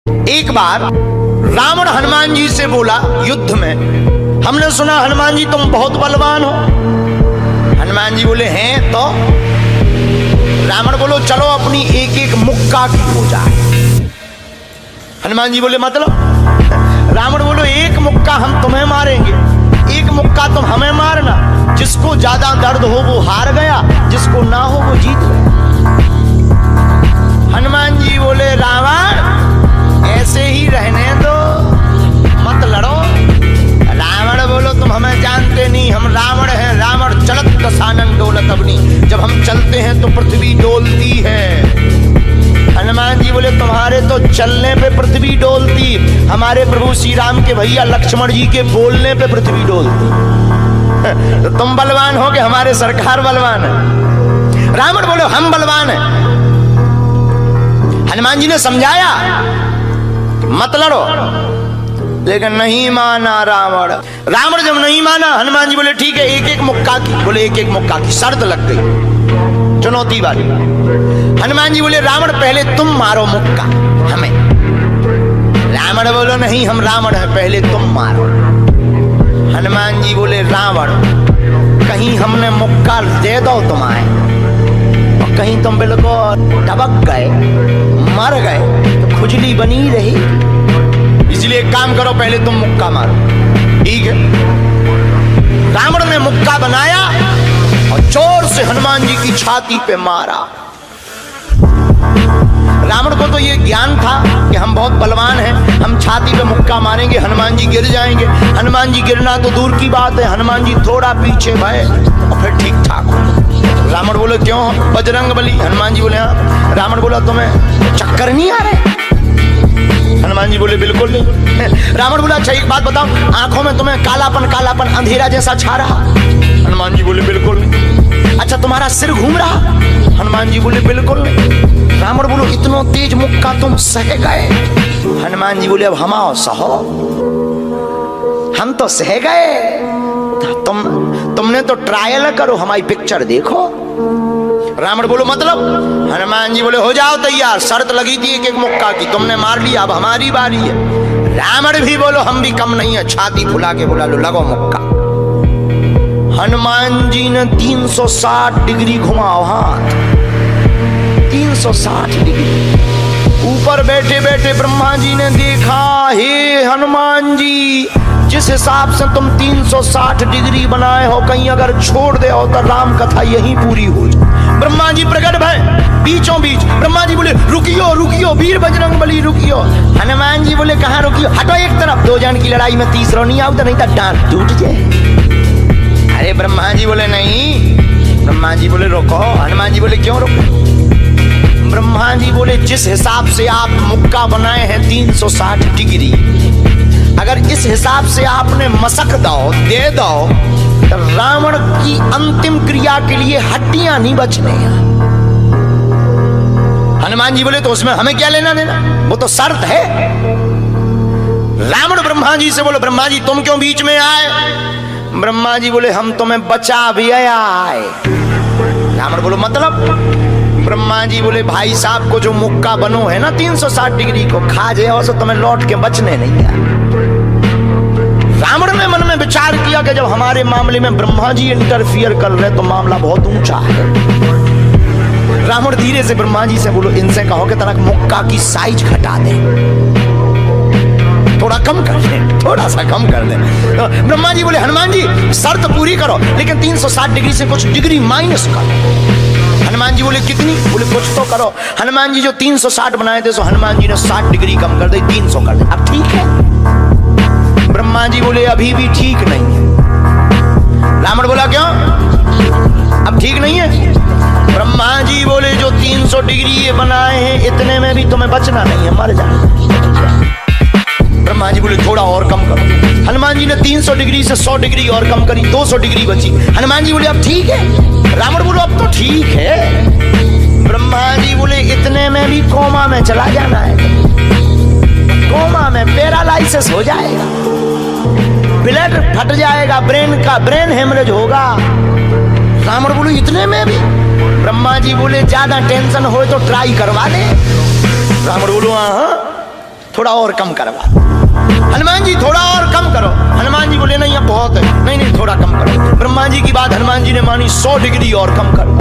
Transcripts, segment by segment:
एक बार रावण हनुमान जी से बोला युद्ध में, हमने सुना हनुमान जी तुम बहुत बलवान हो। हनुमान जी बोले हैं तो। रावण बोलो चलो अपनी एक एक मुक्का की हो जाए। हनुमान जी बोले मतलब? रावण बोलो एक मुक्का हम तुम्हें मारेंगे, एक मुक्का तुम हमें मारना। जिसको ज्यादा दर्द हो वो हार गया, जिसको ना हो वो जीत गया। हनुमान जी बोले रावण ऐसे ही रहने दो, मत लड़ो। रावण बोलो तुम हमें जानते नहीं, हम रावण हैं। रावण चलत दसानन डोलत अग्नि, जब हम चलते हैं तो पृथ्वी डोलती है। हनुमान जी बोले तुम्हारे तो चलने पे पृथ्वी डोलती, हमारे प्रभु श्री राम के भैया लक्ष्मण जी के बोलने पे पृथ्वी डोलती। तो तुम बलवान हो कि हमारे सरकार बलवान है? रावण बोले हम बलवान हैं। हनुमान जी ने समझाया मत लड़ो, लेकिन नहीं माना रावण। रावण जब नहीं माना, हनुमान जी बोले ठीक है एक एक मुक्का की। बोले एक एक मुक्का की शर्त लग गई, चुनौती वाली। हनुमान जी बोले रावण पहले तुम मारो मुक्का हमें। रावण बोलो नहीं हम रावण हैं, पहले तुम मारो। हनुमान जी बोले रावण कहीं हमने मुक्का दे दो तुम्हारे और कहीं तुम बिल्कुल टबक गए मर गए तो खुजली बनी रही, इसलिए एक काम करो पहले तुम मुक्का मारो। ठीक है। रावण ने मुक्का बनाया और जोर से हनुमान जी की छाती पे मारा। रावण को तो ये ज्ञान था कि हम बहुत बलवान हैं, हम छाती पे मुक्का मारेंगे हनुमान जी गिर जाएंगे। हनुमान जी गिरना तो दूर की बात है, हनुमान जी थोड़ा पीछे भय और फिर ठीक ठाक हो। रावण बोले क्यों बजरंग बली? हनुमान जी बोले हाँ। रावण बोला तुम्हें चक्कर नहीं आ रहे? हनुमान जी बोले बिल्कुल नहीं। रावण बोला अच्छा एक बात बताओ, आंखों में तुम्हें कालापन कालापन अंधेरा जैसा छा रहा? हनुमान जी बोले बिल्कुल नहीं। अच्छा तुम्हारा सिर घूम रहा? हनुमान जी बोले बिल्कुल नहीं। रावण बोलो इतना तेज मुक्का तुम सह गए? हनुमान जी बोले अब हम आओ सहो, हम तो सह गए, तुमने तो ट्रायल करो, हमारी पिक्चर देखो। रावण बोलो मतलब? हनुमान जी बोले हो जाओ तैयार, शर्त लगी थी एक एक मुक्का की, तुमने मार लिया, अब हमारी बारी है। रावण भी बोलो हम भी कम नहीं है, छाती फुला के बोला लो लगो मुक्का। हनुमान जी ने 360 डिग्री घुमाओ हाथ, 360 डिग्री। ऊपर बैठे बैठे ब्रह्मा जी ने देखा, हे हनुमान जी जिस हिसाब से तुम 360 डिग्री बनाए हो, कहीं अगर छोड़ दे हो तो राम कथा यहीं पूरी हो जाए। ब्रह्मा जी प्रकट भय बीचों बीच। ब्रह्मा जी बोले रुकियो रुकियो वीर बजरंग बली रुकियो। हनुमान जी बोले कहाँ रुकियो, हटो एक तरफ, दो जन की लड़ाई में तीसरा नहीं आओ, नहीं तो डांट टूट जाए। अरे ब्रह्मा जी बोले नहीं। ब्रह्मा जी बोले रोको। हनुमान जी बोले क्यों रोको? ब्रह्मा जी बोले जिस हिसाब से आप मुक्का बनाए हैं 360 डिग्री, अगर इस हिसाब से आपने मसक दो दे दो तो रावण की अंतिम क्रिया के लिए हड्डियां नहीं बचने। हनुमान जी बोले तो उसमें हमें क्या लेना देना, वो तो शर्त है। रावण ब्रह्मा जी से बोले ब्रह्मा जी तुम क्यों बीच में आए? ब्रह्मा जी बोले हम तुम्हें बचा भी आए। रावण बोलो मतलब? ब्रह्मा जी बोले भाई साहब को जो मुक्का बनो है ना 360 डिग्री को, खा जाओ तो तुम्हें लौट के बचने नहीं है। रावण ने मन में विचार किया कि जब हमारे मामले में ब्रह्मा जी इंटरफियर कर रहे तो मामला बहुत ऊंचा है। रावण धीरे से ब्रह्मा जी से बोलो इनसे कहो कि तनक मुक्का की साइज घटा दे, थोड़ा कम कर दे, थोड़ा सा कम कर दे। तो ब्रह्मा जी बोले हनुमान जी शर्त पूरी करो, लेकिन 360 डिग्री से कुछ डिग्री माइनस करो। हनुमान जी बोले कितनी? बोले कुछ तो करो। हनुमान जी जो 360 बनाए थे सो हनुमान जी ने 60 डिग्री कम कर दी, 300 कर दे। अब ठीक है? ब्रह्मा जी बोले अभी भी ठीक नहीं है। रावण बोला क्यों अब ठीक नहीं है? ब्रह्मा जी बोले जो 300 डिग्री ये बनाए हैं इतने में भी तुम्हें बचना नहीं है, मर जाना। ब्रह्मा जी बोले थोड़ा और कम करो। हनुमान जी ने 300 डिग्री से 100 डिग्री और कम करी, 200 डिग्री बची। हनुमान जी बोले अब ठीक है? रावण बोलो अब तो ठीक है। ब्रह्मा जी बोले इतने में भी कोमा में चला जाना है, कोमा में पैरालाइसिस हो जाएगा, ब्लड फट जाएगा, ब्रेन हेमरेज होगा। रावण बोलो इतने में भी? ब्रह्मा जी बोले ज्यादा टेंशन हो तो ट्राई करवा ले। रावण बोलो हाँ थोड़ा और कम करवा। हनुमान जी थोड़ा और कम करो। हनुमान जी बोले नहीं अब बहुत है, नहीं नहीं थोड़ा कम करो। ब्रह्मा जी की बात हनुमान जी ने मानी, 100 डिग्री और कम करो।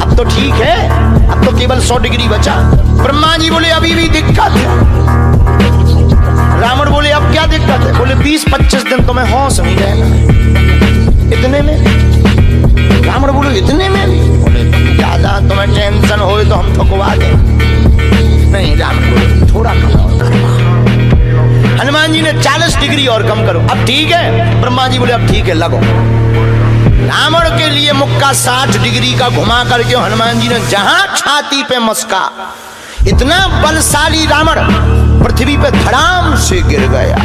अब तो ठीक है, अब तो केवल 100 डिग्री बचा। ब्रह्मा जी बोले अभी भी दिक्कत है। रावण बोले अब क्या दिक्कत है? बोले 20-25 दिन तो मैं होश नहीं रहना। इतने में? रावण बोले इतने में? बोले ज्यादा तुम्हें टेंशन हो तो हम ठुकवा दें। नहीं, रावण बोले थोड़ा कम और करवा। हनुमान जी ने 40 डिग्री और कम करो। अब ठीक है? ब्रह्मा जी बोले अब ठीक है लगो। रावण के लिए मुक्का 60 डिग्री का घुमा करके हनुमान जी ने जहां छाती पे मस्का, इतना बलशाली रावण पृथ्वी पे धड़ाम से गिर गया।